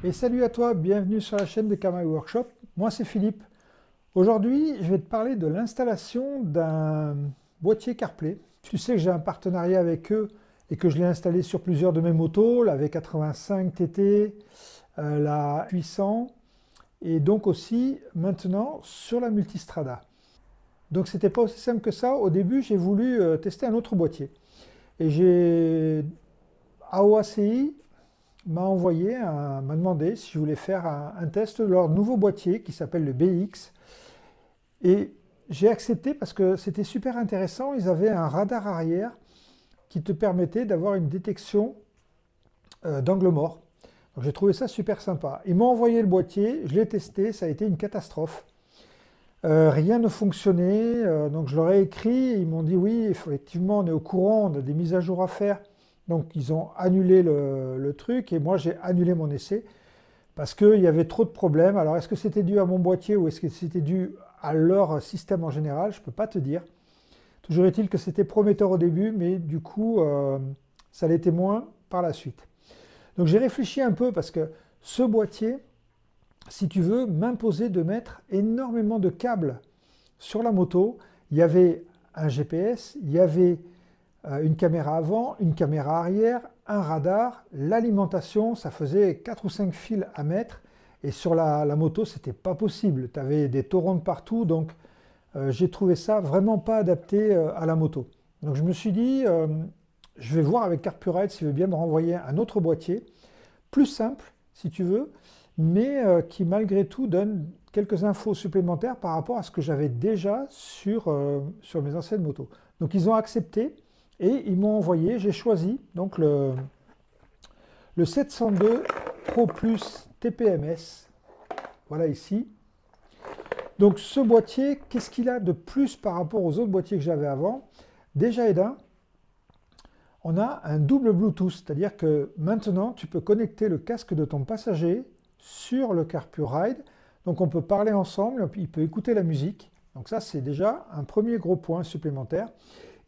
Et salut à toi, bienvenue sur la chaîne de Kamaï Workshop. Moi c'est Philippe. Aujourd'hui, je vais te parler de l'installation d'un boîtier CarPlay. Tu sais que j'ai un partenariat avec eux et que je l'ai installé sur plusieurs de mes motos, la V85 TT, la 800 et donc aussi maintenant sur la Multistrada. Donc c'était pas aussi simple que ça. Au début, j'ai voulu tester un autre boîtier. Et j'ai AOACI m'a demandé si je voulais faire un test de leur nouveau boîtier qui s'appelle le BX. Et j'ai accepté parce que c'était super intéressant. Ils avaient un radar arrière qui te permettait d'avoir une détection d'angle mort. Donc j'ai trouvé ça super sympa. Ils m'ont envoyé le boîtier, je l'ai testé, ça a été une catastrophe. Rien ne fonctionnait, donc je leur ai écrit, ils m'ont dit oui, effectivement on est au courant, on a des mises à jour à faire. Donc ils ont annulé le truc et moi j'ai annulé mon essai parce qu'il y avait trop de problèmes. Alors est-ce que c'était dû à mon boîtier ou est-ce que c'était dû à leur système en général? Je ne peux pas te dire. Toujours est-il que c'était prometteur au début, mais du coup ça l'était moins par la suite. Donc j'ai réfléchi un peu parce que ce boîtier, si tu veux, m'imposait de mettre énormément de câbles sur la moto. Il y avait un GPS, il y avait une caméra avant, une caméra arrière, un radar, l'alimentation, ça faisait 4 ou 5 fils à mettre. Et sur la moto, c'était pas possible. Tu avais des torrents de partout, donc j'ai trouvé ça vraiment pas adapté à la moto. Donc je me suis dit, je vais voir avec Carpuride s'il veut bien me renvoyer un autre boîtier, plus simple si tu veux, mais qui malgré tout donne quelques infos supplémentaires par rapport à ce que j'avais déjà sur mes anciennes motos. Donc ils ont accepté et ils m'ont envoyé, j'ai choisi donc le 702 Pro Plus TPMS, voilà ici. Donc ce boîtier, qu'est-ce qu'il a de plus par rapport aux autres boîtiers que j'avais avant? Déjà d'un, on a un double Bluetooth, c'est-à-dire que maintenant tu peux connecter le casque de ton passager sur le Carpuride, donc on peut parler ensemble, il peut écouter la musique, donc ça c'est déjà un premier gros point supplémentaire.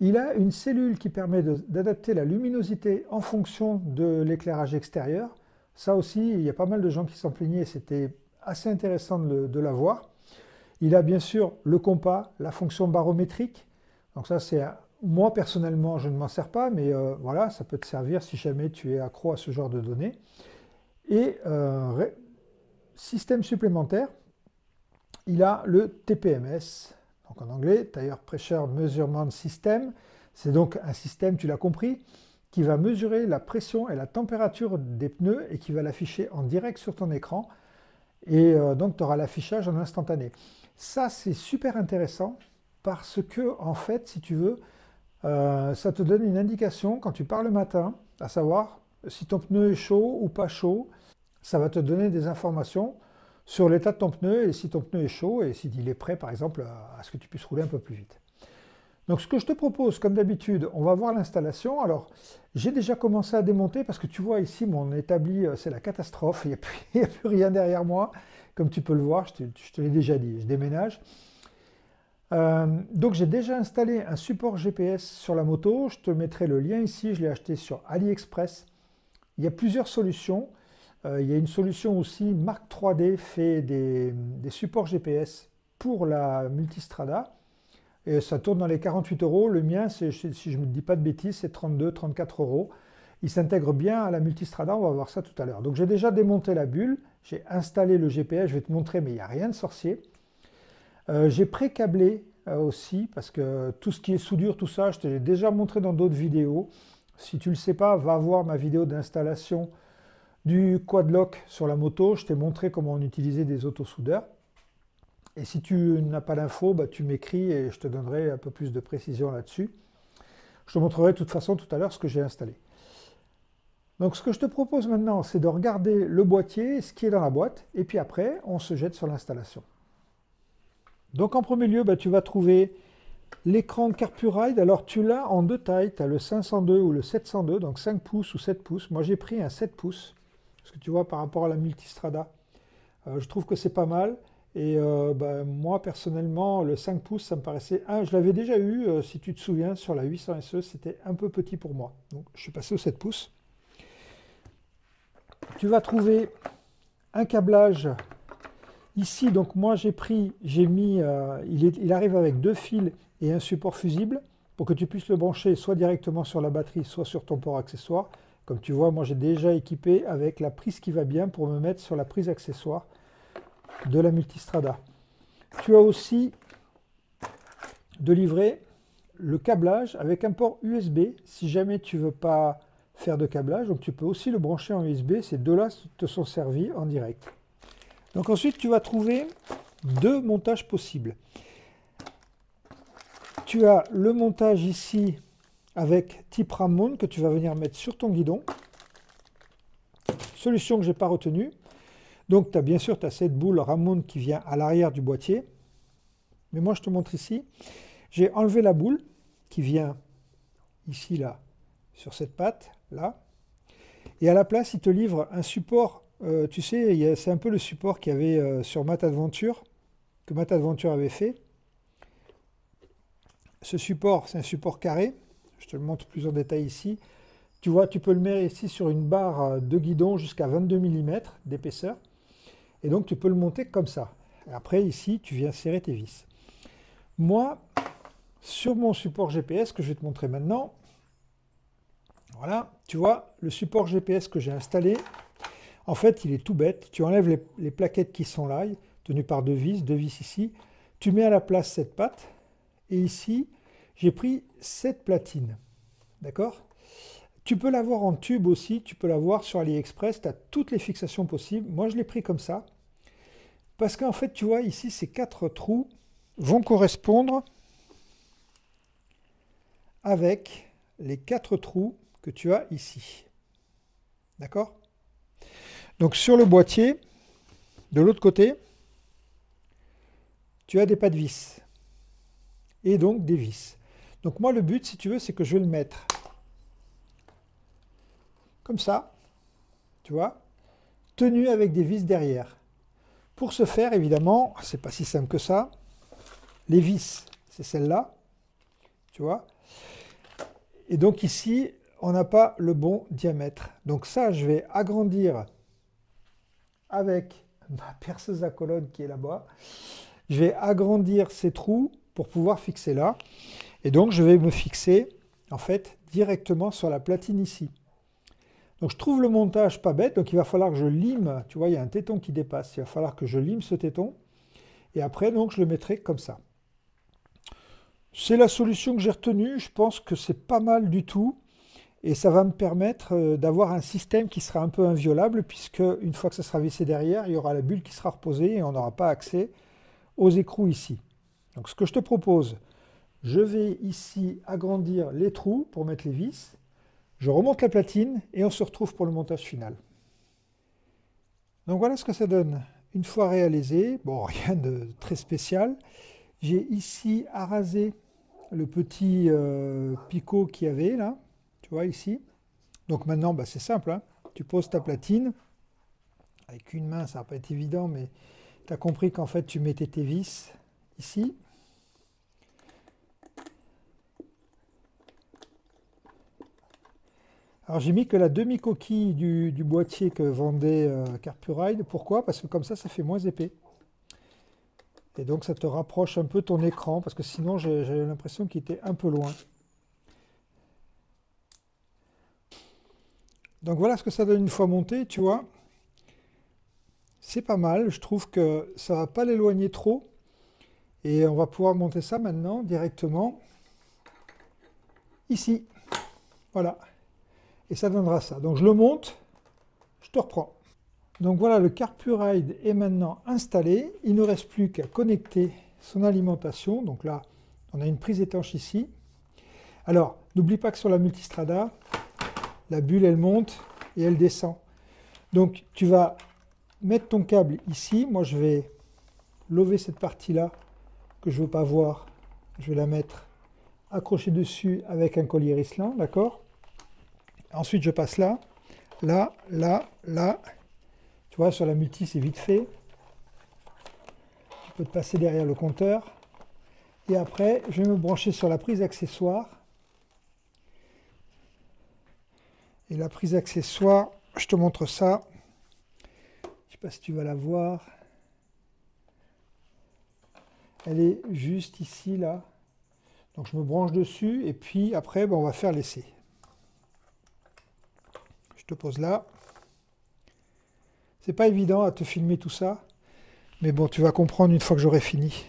Il a une cellule qui permet d'adapter la luminosité en fonction de l'éclairage extérieur. Ça aussi, il y a pas mal de gens qui s'en plaignaient, c'était assez intéressant de l'avoir. Il a bien sûr le compas, la fonction barométrique, donc ça c'est moi, personnellement, je ne m'en sers pas, mais voilà, ça peut te servir si jamais tu es accro à ce genre de données. Et système supplémentaire, il a le TPMS, donc en anglais, Tire Pressure Measurement System. C'est donc un système, tu l'as compris, qui va mesurer la pression et la température des pneus et qui va l'afficher en direct sur ton écran. Et donc, tu auras l'affichage en instantané. Ça, c'est super intéressant parce que, en fait, si tu veux, ça te donne une indication quand tu pars le matin, à savoir si ton pneu est chaud ou pas chaud. Ça va te donner des informations sur l'état de ton pneu et si ton pneu est chaud et s'il est prêt par exemple à ce que tu puisses rouler un peu plus vite. Donc ce que je te propose, comme d'habitude, on va voir l'installation. Alors j'ai déjà commencé à démonter parce que tu vois ici mon établi, c'est la catastrophe, il n'y a plus rien derrière moi. Comme tu peux le voir, je te l'ai déjà dit, je déménage. Donc j'ai déjà installé un support GPS sur la moto, je te mettrai le lien ici, je l'ai acheté sur AliExpress. Il y a plusieurs solutions, il y a une solution aussi, Mark 3D fait des supports GPS pour la Multistrada, et ça tourne dans les 48 €, le mien, si je ne me dis pas de bêtises, c'est 32-34 €. Il s'intègre bien à la Multistrada, on va voir ça tout à l'heure. Donc j'ai déjà démonté la bulle, j'ai installé le GPS, je vais te montrer, mais il n'y a rien de sorcier. J'ai pré-câblé aussi, parce que tout ce qui est soudure, tout ça, je te l'ai déjà montré dans d'autres vidéos. Si tu ne le sais pas, va voir ma vidéo d'installation du quadlock sur la moto. Je t'ai montré comment on utilisait des autosoudeurs. Et si tu n'as pas d'infos, bah, tu m'écris et je te donnerai un peu plus de précision là-dessus. Je te montrerai de toute façon tout à l'heure ce que j'ai installé. Donc ce que je te propose maintenant, c'est de regarder le boîtier, ce qui est dans la boîte, et puis après, on se jette sur l'installation. Donc en premier lieu, bah, tu vas trouver l'écran Carpuride. Alors tu l'as en deux tailles, tu as le 502 ou le 702, donc 5 pouces ou 7 pouces. Moi j'ai pris un 7 pouces, parce que tu vois par rapport à la Multistrada, je trouve que c'est pas mal. Et bah, moi personnellement, le 5 pouces, ça me paraissait... je l'avais déjà eu, si tu te souviens, sur la 800 SE, c'était un peu petit pour moi. Donc je suis passé au 7 pouces. Tu vas trouver un câblage ici. Donc moi il arrive avec 2 fils et un support fusible pour que tu puisses le brancher soit directement sur la batterie, soit sur ton port accessoire. Comme tu vois, moi j'ai déjà équipé avec la prise qui va bien pour me mettre sur la prise accessoire de la Multistrada. Tu as aussi de livrer le câblage avec un port USB si jamais tu ne veux pas faire de câblage. Donc tu peux aussi le brancher en USB. Ces deux-là te sont servis en direct. Donc ensuite, tu vas trouver 2 montages possibles. Tu as le montage ici avec type ram mount que tu vas venir mettre sur ton guidon. Solution que je n'ai pas retenue. Donc bien sûr, tu as cette boule ram mount qui vient à l'arrière du boîtier. Mais moi, je te montre ici. J'ai enlevé la boule qui vient ici, là, sur cette patte, là. Et à la place, il te livre un support. Tu sais, c'est un peu le support qu'il y avait sur Matt Adventure, que Matt Adventure avait fait. Ce support, c'est un support carré. Je te le montre plus en détail ici. Tu vois, tu peux le mettre ici sur une barre de guidon jusqu'à 22 mm d'épaisseur. Et donc, tu peux le monter comme ça. Et après, ici, tu viens serrer tes vis. Moi, sur mon support GPS que je vais te montrer maintenant, voilà, tu vois, le support GPS que j'ai installé, en fait, il est tout bête. Tu enlèves les plaquettes qui sont là, tenues par 2 vis ici. Tu mets à la place cette patte. Et ici, j'ai pris cette platine. D'accord? Tu peux l'avoir en tube aussi, tu peux l'avoir sur AliExpress, tu as toutes les fixations possibles. Moi, je l'ai pris comme ça. Parce qu'en fait, tu vois, ici, ces 4 trous vont correspondre avec les 4 trous que tu as ici. D'accord? Donc sur le boîtier, de l'autre côté, tu as des pas de vis. Et donc des vis. Donc moi, le but, si tu veux, c'est que je vais le mettre comme ça, tu vois, tenu avec des vis derrière. Pour ce faire, évidemment, c'est pas si simple que ça. Les vis, c'est celle-là, tu vois. Et donc ici, on n'a pas le bon diamètre. Donc ça, je vais agrandir avec ma perceuse à colonne qui est là-bas. Je vais agrandir ces trous pour pouvoir fixer là. Et donc, je vais me fixer, en fait, directement sur la platine ici. Donc, je trouve le montage pas bête. Donc, il va falloir que je lime. Tu vois, il y a un téton qui dépasse. Il va falloir que je lime ce téton. Et après, donc, je le mettrai comme ça. C'est la solution que j'ai retenue. Je pense que c'est pas mal du tout. Et ça va me permettre d'avoir un système qui sera un peu inviolable, puisque une fois que ça sera vissé derrière, il y aura la bulle qui sera reposée et on n'aura pas accès aux écrous ici. Donc ce que je te propose, je vais ici agrandir les trous pour mettre les vis. Je remonte la platine et on se retrouve pour le montage final. Donc voilà ce que ça donne une fois réalisé. Bon, rien de très spécial. J'ai ici arasé le petit picot qu'il y avait là. Tu vois ici. Donc maintenant, bah, c'est simple. Hein. Tu poses ta platine. Avec une main, ça va pas être évident, mais tu as compris qu'en fait, tu mettais tes vis ici. Alors j'ai mis que la demi-coquille du boîtier que vendait Carpuride. Pourquoi? Parce que comme ça fait moins épais. Et donc ça te rapproche un peu ton écran, parce que sinon j'avais l'impression qu'il était un peu loin. Donc voilà ce que ça donne une fois monté, tu vois. C'est pas mal, je trouve que ça ne va pas l'éloigner trop. Et on va pouvoir monter ça maintenant directement ici. Voilà. Et ça donnera ça. Donc je le monte, je te reprends. Donc voilà, le Carpuride est maintenant installé. Il ne reste plus qu'à connecter son alimentation. Donc là, on a une prise étanche ici. Alors, n'oublie pas que sur la Multistrada, la bulle, elle monte et elle descend. Donc tu vas mettre ton câble ici. Moi, je vais lever cette partie-là que je ne veux pas voir. Je vais la mettre accrochée dessus avec un collier Rislan, d'accord? Ensuite, je passe là, là, là, là. Tu vois, sur la multi, c'est vite fait. Tu peux te passer derrière le compteur. Et après, je vais me brancher sur la prise accessoire. Et la prise accessoire, je te montre ça. Tu sais pas si tu vas la voir. Elle est juste ici, là. Donc je me branche dessus et puis après, ben, on va faire l'essai. Je te pose là. C'est pas évident à te filmer tout ça, mais bon, tu vas comprendre une fois que j'aurai fini.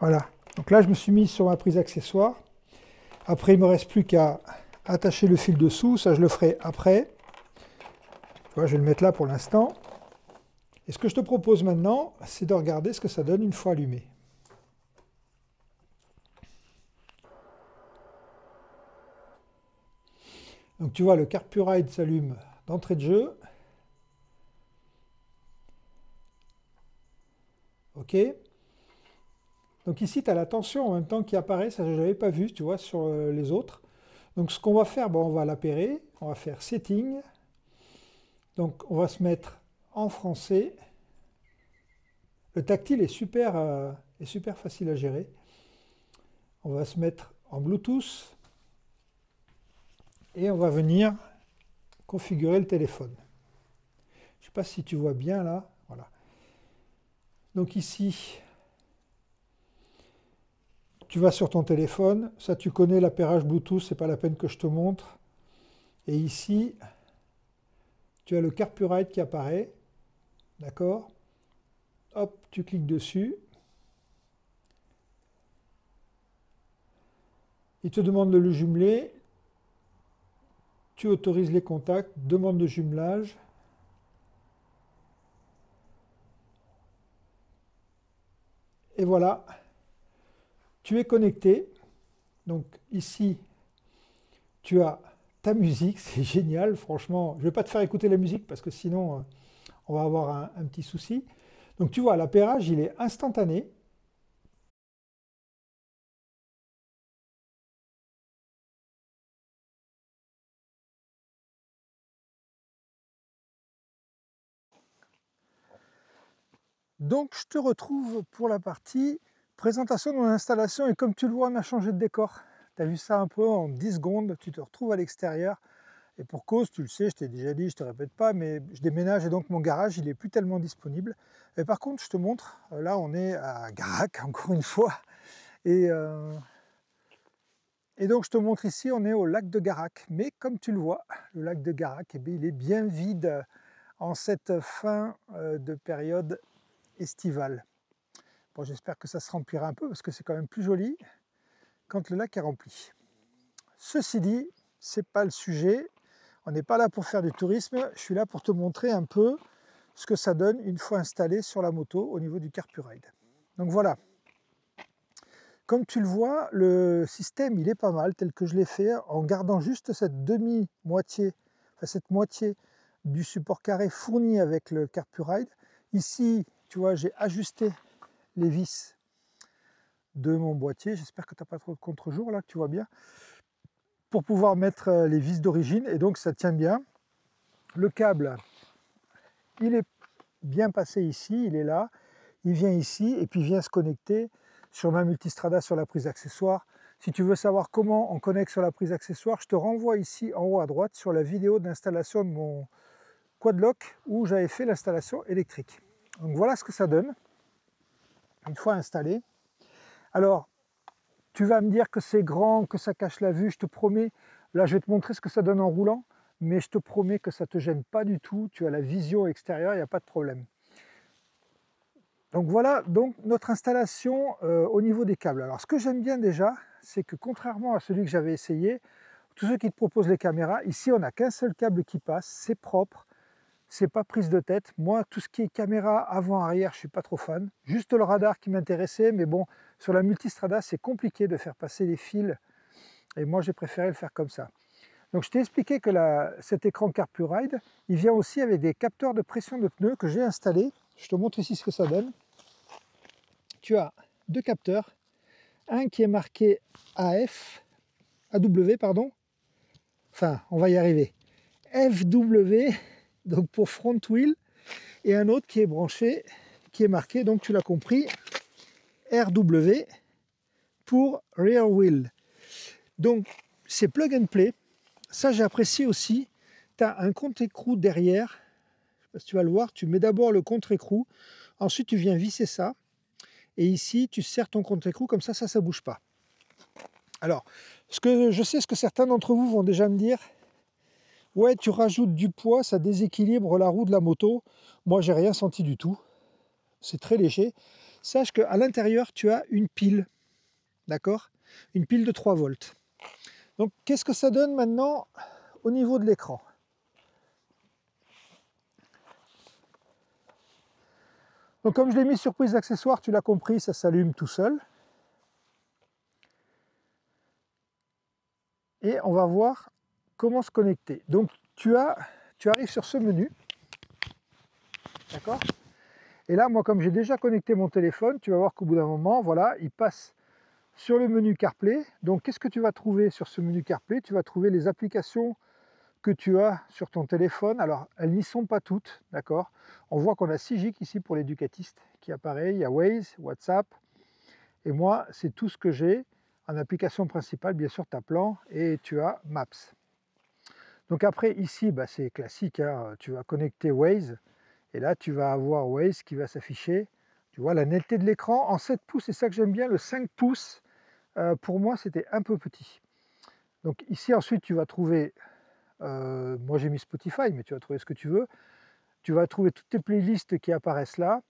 Voilà. Donc là, je me suis mis sur ma prise accessoire. Après, il ne me reste plus qu'à attacher le fil dessous. Ça, je le ferai après. Tu vois, je vais le mettre là pour l'instant. Et ce que je te propose maintenant, c'est de regarder ce que ça donne une fois allumé. Donc tu vois, le Carpuride s'allume d'entrée de jeu. OK. Donc ici, tu as la tension en même temps qui apparaît. Ça, je n'avais pas vu, tu vois, sur les autres. Donc ce qu'on va faire, bon, on va l'appairer. On va faire Setting. Donc on va se mettre en français. Le tactile est super facile à gérer. On va se mettre en Bluetooth. Et on va venir configurer le téléphone. Je ne sais pas si tu vois bien là. Voilà. Donc ici, tu vas sur ton téléphone. Ça, tu connais l'appairage Bluetooth, ce n'est pas la peine que je te montre. Et ici, tu as le Carpuride qui apparaît. D'accord? Hop, tu cliques dessus. Il te demande de le jumeler. Tu autorises les contacts, demande de jumelage. Et voilà, tu es connecté. Donc ici, tu as ta musique, c'est génial, franchement. Je ne vais pas te faire écouter la musique parce que sinon, on va avoir un petit souci. Donc tu vois, l'appairage, il est instantané. Donc je te retrouve pour la partie présentation de mon installation. Et comme tu le vois, on a changé de décor. Tu as vu ça un peu en 10 secondes, tu te retrouves à l'extérieur. Et pour cause, tu le sais, je t'ai déjà dit, je ne te répète pas, mais je déménage et donc mon garage, il n'est plus tellement disponible. Et par contre, je te montre, là on est à Garac, encore une fois. Et donc je te montre ici, on est au lac de Garac. Mais comme tu le vois, le lac de Garac, eh bien, il est bien vide en cette fin de période estivale. Bon, j'espère que ça se remplira un peu parce que c'est quand même plus joli quand le lac est rempli. Ceci dit, c'est pas le sujet. On n'est pas là pour faire du tourisme. Je suis là pour te montrer un peu ce que ça donne une fois installé sur la moto au niveau du Carpuride. Donc voilà. Comme tu le vois, le système il est pas mal tel que je l'ai fait en gardant juste cette demi-moitié, enfin cette moitié du support carré fourni avec le Carpuride. Ici, tu vois, j'ai ajusté les vis de mon boîtier. J'espère que tu n'as pas trop de contre-jour là, que tu vois bien. Pour pouvoir mettre les vis d'origine et donc ça tient bien. Le câble, il est bien passé ici, il est là. Il vient ici et puis il vient se connecter sur ma multistrada sur la prise accessoire. Si tu veux savoir comment on connecte sur la prise accessoire, je te renvoie ici en haut à droite sur la vidéo d'installation de mon quadlock où j'avais fait l'installation électrique. Donc voilà ce que ça donne une fois installé. Alors, tu vas me dire que c'est grand, que ça cache la vue, je te promets. Là, je vais te montrer ce que ça donne en roulant, mais je te promets que ça ne te gêne pas du tout. Tu as la vision extérieure, il n'y a pas de problème. Donc voilà donc notre installation au niveau des câbles. Alors ce que j'aime bien déjà, c'est que contrairement à celui que j'avais essayé, tous ceux qui te proposent les caméras, ici on n'a qu'un seul câble qui passe, c'est propre, c'est pas prise de tête. Moi, tout ce qui est caméra avant-arrière, je suis pas trop fan. Juste le radar qui m'intéressait, mais bon, sur la multistrada, c'est compliqué de faire passer les fils, et moi j'ai préféré le faire comme ça. Donc je t'ai expliqué que cet écran Carpuride, il vient aussi avec des capteurs de pression de pneus que j'ai installés. Je te montre ici ce que ça donne. Tu as deux capteurs, un qui est marqué AW, pardon, enfin on va y arriver, FW, donc pour front wheel, et un autre qui est branché, qui est marqué, donc tu l'as compris, RW pour rear wheel. Donc c'est plug and play, ça j'ai apprécié aussi, tu as un contre-écrou derrière, je sais pas si tu vas le voir, tu mets d'abord le contre-écrou, ensuite tu viens visser ça, et ici tu serres ton contre-écrou, comme ça ne bouge pas. Alors, je sais ce que certains d'entre vous vont déjà me dire, ouais tu rajoutes du poids, ça déséquilibre la roue de la moto. Moi j'ai rien senti du tout, c'est très léger. Sache qu'à l'intérieur tu as une pile, d'accord, une pile de 3 volts. Donc qu'est-ce que ça donne maintenant au niveau de l'écran? Donc comme je l'ai mis sur prise d'accessoire, tu l'as compris, ça s'allume tout seul. Et on va voir comment se connecter. Donc tu arrives sur ce menu, d'accord? Et là, moi, comme j'ai déjà connecté mon téléphone, tu vas voir qu'au bout d'un moment, voilà, il passe sur le menu CarPlay. Donc qu'est-ce que tu vas trouver sur ce menu CarPlay? Tu vas trouver les applications que tu as sur ton téléphone. Alors, elles n'y sont pas toutes, d'accord? On voit qu'on a 6 gigs ici pour l'éducatiste qui apparaît. Il y a Waze, WhatsApp. Et moi, c'est tout ce que j'ai. En application principale, bien sûr, tu as Plan et tu as Maps. Donc après, ici, bah, c'est classique, hein, tu vas connecter Waze. Et là, tu vas avoir Waze qui va s'afficher. Tu vois, la netteté de l'écran en 7 pouces, c'est ça que j'aime bien. Le 5 pouces, pour moi, c'était un peu petit. Donc ici, ensuite, tu vas trouver... moi, j'ai mis Spotify, mais tu vas trouver ce que tu veux. Tu vas trouver toutes tes playlists qui apparaissent là.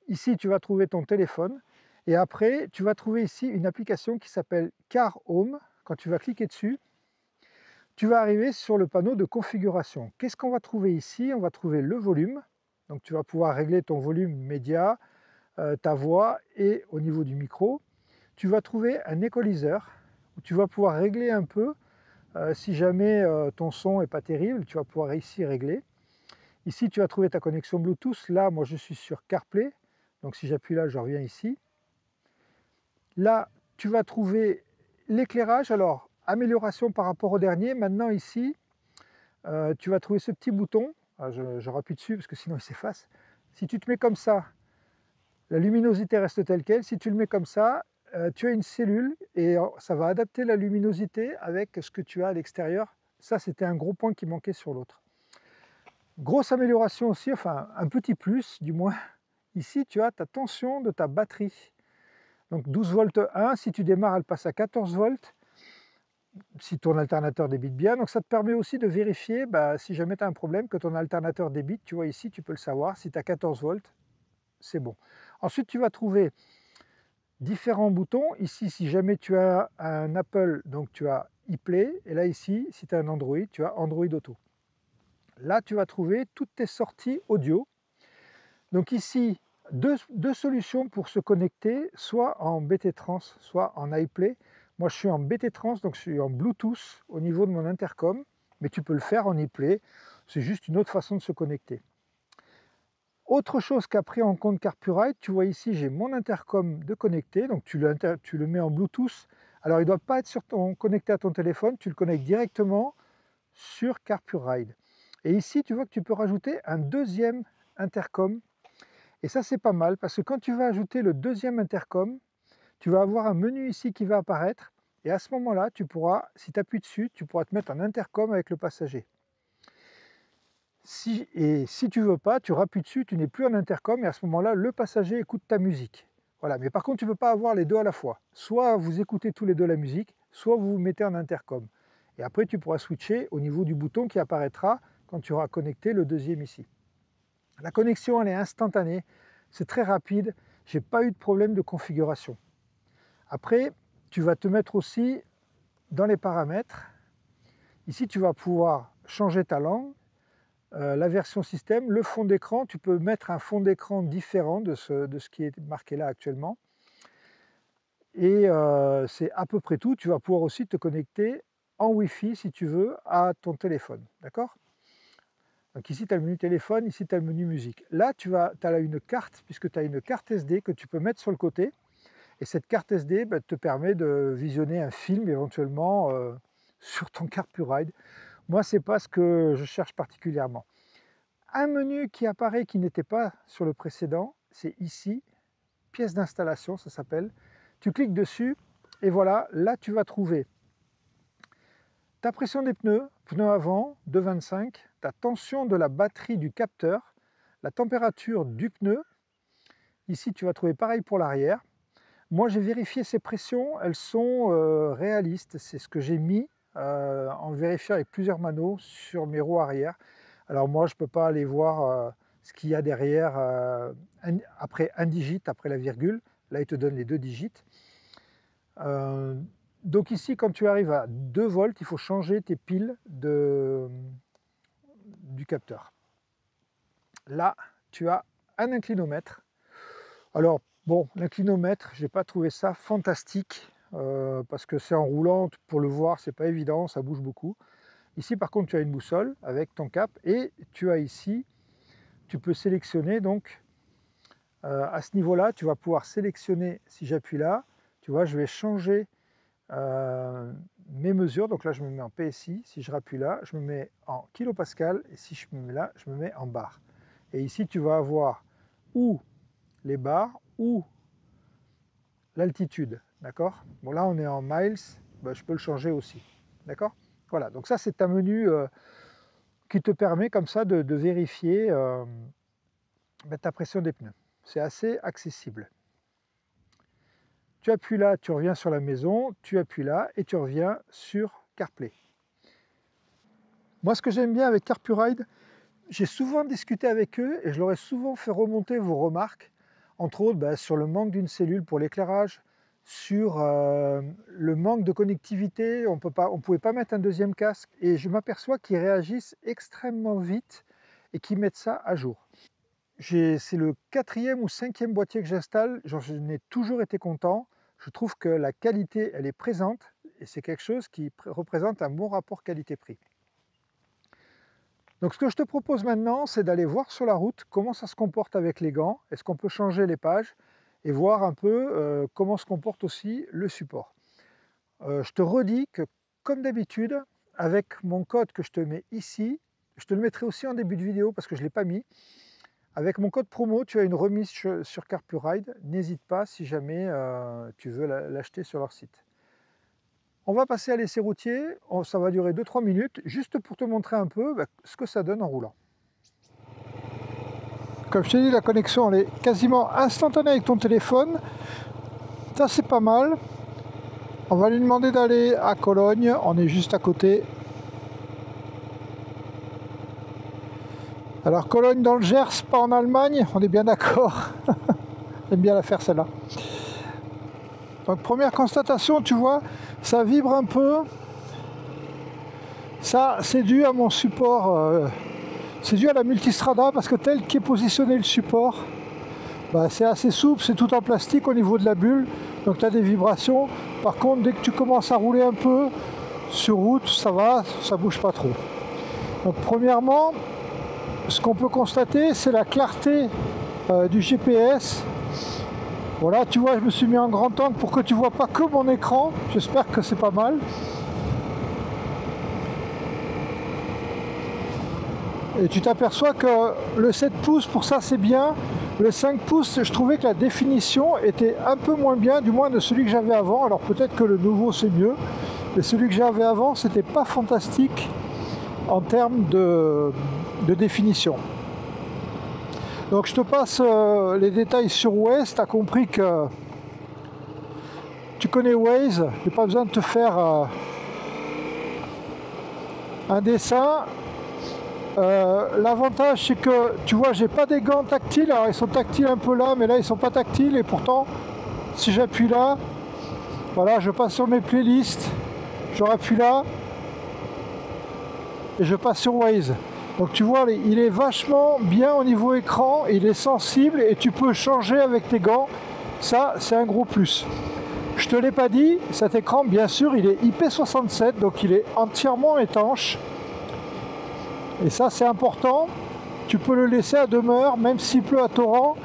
Ici, tu vas trouver ton téléphone. Et après, tu vas trouver ici une application qui s'appelle Car Home. Quand tu vas cliquer dessus, tu vas arriver sur le panneau de configuration. Qu'est-ce qu'on va trouver ici? On va trouver le volume. Donc tu vas pouvoir régler ton volume média, ta voix et au niveau du micro. Tu vas trouver un équaliseur où tu vas pouvoir régler un peu. Si jamais ton son n'est pas terrible, tu vas pouvoir ici régler. Ici, tu vas trouver ta connexion Bluetooth. Là, moi, je suis sur CarPlay. Donc si j'appuie là, je reviens ici. Là, tu vas trouver l'éclairage. Alors, amélioration par rapport au dernier. Maintenant, ici, tu vas trouver ce petit bouton. Je rappuie dessus parce que sinon, il s'efface. Si tu te mets comme ça, la luminosité reste telle quelle. Si tu le mets comme ça, tu as une cellule et ça va adapter la luminosité avec ce que tu as à l'extérieur. Ça, c'était un gros point qui manquait sur l'autre. Grosse amélioration aussi, enfin un petit plus du moins. Ici, tu as ta tension de ta batterie. Donc 12 volts 1, si tu démarres, elle passe à 14 volts. Si ton alternateur débite bien. Donc ça te permet aussi de vérifier, si jamais tu as un problème, que ton alternateur débite. Tu vois ici, tu peux le savoir. Si tu as 14 volts, c'est bon. Ensuite, tu vas trouver différents boutons. Ici, si jamais tu as un Apple, donc tu as iPlay. Et là, ici, si tu as un Android, tu as Android Auto. Là, tu vas trouver toutes tes sorties audio. Donc ici, deux solutions pour se connecter, soit en BT Trans, soit en iPlay. Moi, je suis en BT Trans, donc je suis en Bluetooth au niveau de mon intercom. Mais tu peux le faire en iPlay. C'est juste une autre façon de se connecter. Autre chose qu'a pris en compte CarPuride, tu vois ici, j'ai mon intercom de connecté, donc tu le mets en Bluetooth. Alors, il ne doit pas être connecté à ton téléphone, tu le connectes directement sur CarPuride. Et ici, tu vois que tu peux rajouter un deuxième intercom. Et ça, c'est pas mal, parce que quand tu vas ajouter le deuxième intercom, tu vas avoir un menu ici qui va apparaître. Et à ce moment-là, tu pourras, si tu appuies dessus, tu pourras te mettre en intercom avec le passager. Si tu ne veux pas, tu rappuies dessus, tu n'es plus en intercom et à ce moment-là, le passager écoute ta musique. Voilà. Mais par contre, tu ne peux pas avoir les deux à la fois. Soit vous écoutez tous les deux la musique, soit vous vous mettez en intercom. Et après, tu pourras switcher au niveau du bouton qui apparaîtra quand tu auras connecté le deuxième ici. La connexion, elle est instantanée, c'est très rapide, je n'ai pas eu de problème de configuration. Après, tu vas te mettre aussi dans les paramètres. Ici, tu vas pouvoir changer ta langue. La version système, le fond d'écran, tu peux mettre un fond d'écran différent de ce qui est marqué là actuellement. Et c'est à peu près tout. Tu vas pouvoir aussi te connecter en Wi-Fi, si tu veux, à ton téléphone. D'accord? Donc ici, tu as le menu téléphone, ici, tu as le menu musique. Là, tu as une carte, puisque tu as une carte SD que tu peux mettre sur le côté. Et cette carte SD te permet de visionner un film éventuellement sur ton CarPuride. Moi, ce n'est pas ce que je cherche particulièrement. Un menu qui apparaît qui n'était pas sur le précédent, c'est ici, pièce d'installation, ça s'appelle. Tu cliques dessus et voilà, là tu vas trouver ta pression des pneus, pneus avant, 2,25, ta tension de la batterie du capteur, la température du pneu. Ici, tu vas trouver pareil pour l'arrière. Moi, j'ai vérifié ces pressions, elles sont réalistes. C'est ce que j'ai mis en vérifiant avec plusieurs manos sur mes roues arrière. Alors moi, je ne peux pas aller voir ce qu'il y a derrière après un digit, après la virgule. Là, il te donne les 2 digits. Donc ici, quand tu arrives à 2 volts, il faut changer tes piles du capteur. Là, tu as un inclinomètre. Alors, bon, l'inclinomètre, je n'ai pas trouvé ça fantastique, parce que c'est en roulant, pour le voir, c'est pas évident, ça bouge beaucoup. Ici, par contre, tu as une boussole avec ton cap, et tu as ici, tu peux sélectionner, donc, à ce niveau-là, tu vas pouvoir sélectionner, si j'appuie là, tu vois, je vais changer mes mesures. Donc là, je me mets en PSI. Si je rappuie là, je me mets en kilopascal. Et si je me mets là, je me mets en bar. Et ici, tu vas avoir ou les bars ou l'altitude. D'accord? Bon, là, on est en miles. Ben, je peux le changer aussi. D'accord? Voilà. Donc ça, c'est un menu qui te permet comme ça de vérifier ta pression des pneus. C'est assez accessible. Tu appuies là, tu reviens sur la maison, tu appuies là et tu reviens sur CarPlay. Moi, ce que j'aime bien avec CarPuride, j'ai souvent discuté avec eux et je leur ai souvent fait remonter vos remarques, entre autres sur le manque d'une cellule pour l'éclairage, sur le manque de connectivité, on ne pouvait pas mettre un deuxième casque, et je m'aperçois qu'ils réagissent extrêmement vite et qu'ils mettent ça à jour. C'est le 4e ou 5e boîtier que j'installe, j'en ai toujours été content. Je trouve que la qualité, elle est présente, et c'est quelque chose qui représente un bon rapport qualité-prix. Donc ce que je te propose maintenant, c'est d'aller voir sur la route comment ça se comporte avec les gants, est-ce qu'on peut changer les pages, et voir un peu comment se comporte aussi le support. Je te redis que, comme d'habitude, avec mon code que je te mets ici, je te le mettrai aussi en début de vidéo parce que je ne l'ai pas mis. Avec mon code promo, tu as une remise sur CarPuride. N'hésite pas si jamais tu veux l'acheter sur leur site. On va passer à l'essai routier. Ça va durer 2-3 minutes, juste pour te montrer un peu ce que ça donne en roulant. Comme je t'ai dit, la connexion elle est quasiment instantanée avec ton téléphone. Ça, c'est pas mal. On va lui demander d'aller à Cologne. On est juste à côté. Alors Cologne dans le Gers, pas en Allemagne, on est bien d'accord. J'aime bien la faire celle-là. Donc première constatation, tu vois, ça vibre un peu. Ça, c'est dû à mon support, c'est dû à la Multistrada, parce que tel qu'est positionné le support, c'est assez souple, c'est tout en plastique au niveau de la bulle, donc tu as des vibrations. Par contre, dès que tu commences à rouler un peu sur route, ça va, ça bouge pas trop. Donc premièrement, ce qu'on peut constater, c'est la clarté du GPS. Voilà, tu vois, je me suis mis en grand angle pour que tu vois pas que mon écran. J'espère que c'est pas mal. Et tu t'aperçois que le 7 pouces, pour ça, c'est bien. Le 5 pouces, je trouvais que la définition était un peu moins bien, du moins de celui que j'avais avant. Alors peut-être que le nouveau, c'est mieux. Mais celui que j'avais avant, c'était pas fantastique en termes de définition. Donc je te passe les détails sur Waze. Tu as compris que tu connais Waze, j'ai pas besoin de te faire un dessin. L'avantage c'est que tu vois, j'ai pas des gants tactiles. Alors ils sont tactiles un peu là, mais là ils sont pas tactiles, et pourtant si j'appuie là, voilà, je passe sur mes playlists, je rappuie là et je passe sur Waze. Donc tu vois, il est vachement bien au niveau écran, il est sensible et tu peux changer avec tes gants. Ça, c'est un gros plus. Je te l'ai pas dit, cet écran, bien sûr, il est IP67, donc il est entièrement étanche. Et ça, c'est important. Tu peux le laisser à demeure, même s'il pleut à torrent.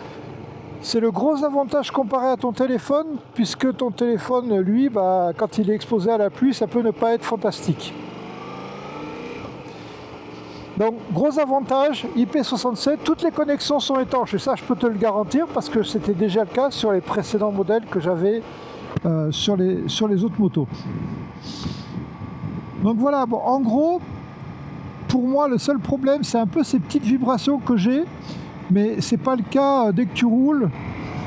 C'est le gros avantage comparé à ton téléphone, puisque ton téléphone, lui, quand il est exposé à la pluie, ça peut ne pas être fantastique. Donc, gros avantage, IP67, toutes les connexions sont étanches, et ça, je peux te le garantir, parce que c'était déjà le cas sur les précédents modèles que j'avais sur les autres motos. Donc voilà, bon, en gros, pour moi, le seul problème, c'est un peu ces petites vibrations que j'ai, mais c'est pas le cas dès que tu roules.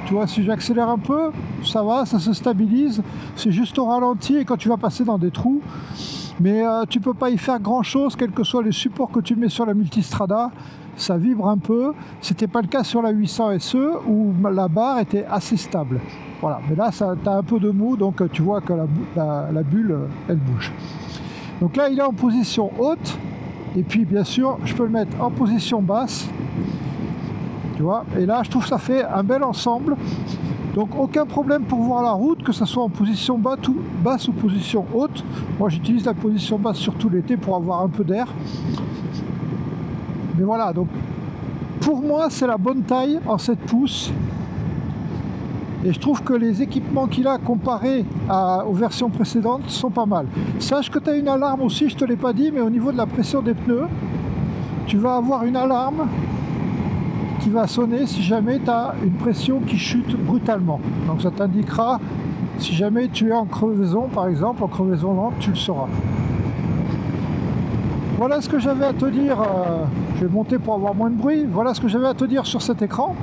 Tu vois, si j'accélère un peu, ça va, ça se stabilise. C'est juste au ralenti et quand tu vas passer dans des trous. Mais tu peux pas y faire grand chose, quels que soient les supports que tu mets sur la Multistrada, ça vibre un peu. C'était pas le cas sur la 800 SE où la barre était assez stable. Voilà, mais là tu as un peu de mou, donc tu vois que la bulle elle bouge. Donc là il est en position haute, et puis bien sûr je peux le mettre en position basse. Tu vois, et là je trouve que ça fait un bel ensemble. Donc aucun problème pour voir la route, que ce soit en position basse ou position haute. Moi j'utilise la position basse surtout l'été pour avoir un peu d'air. Mais voilà, donc pour moi c'est la bonne taille en 7 pouces. Et je trouve que les équipements qu'il a comparés aux versions précédentes sont pas mal. Sache que tu as une alarme aussi, je te l'ai pas dit, mais au niveau de la pression des pneus, tu vas avoir une alarme qui va sonner si jamais tu as une pression qui chute brutalement. Donc ça t'indiquera si jamais tu es en crevaison, par exemple, en crevaison lente, tu le sauras. Voilà ce que j'avais à te dire. Je vais monter pour avoir moins de bruit. Voilà ce que j'avais à te dire sur cet écran.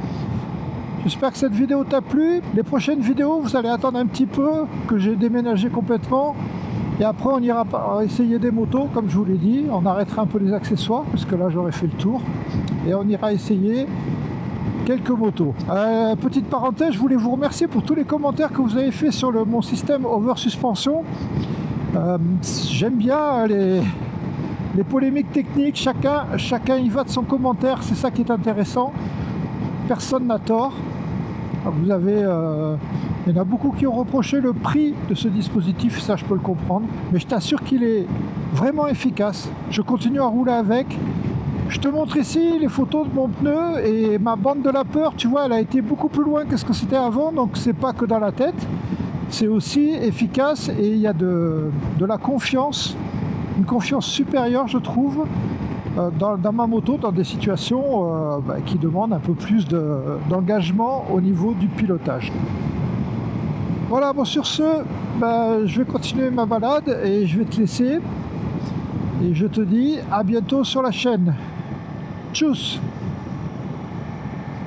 J'espère que cette vidéo t'a plu. Les prochaines vidéos, vous allez attendre un petit peu que j'ai déménagé complètement. Et après, on ira essayer des motos, comme je vous l'ai dit. On arrêtera un peu les accessoires, parce que là, j'aurais fait le tour. Et on ira essayer quelques motos. Petite parenthèse, je voulais vous remercier pour tous les commentaires que vous avez fait sur mon système over suspension. J'aime bien les polémiques techniques. Chacun y va de son commentaire. C'est ça qui est intéressant. Personne n'a tort. Vous avez... il y en a beaucoup qui ont reproché le prix de ce dispositif, ça je peux le comprendre, mais je t'assure qu'il est vraiment efficace. Je continue à rouler avec. Je te montre ici les photos de mon pneu et ma bande de la peur, tu vois, elle a été beaucoup plus loin que ce que c'était avant, donc c'est pas que dans la tête, c'est aussi efficace et il y a de la confiance, une confiance supérieure je trouve, dans ma moto, dans des situations qui demandent un peu plus d'engagement au niveau du pilotage. Voilà, bon sur ce, je vais continuer ma balade et je vais te laisser. Et je te dis à bientôt sur la chaîne. Tchuss!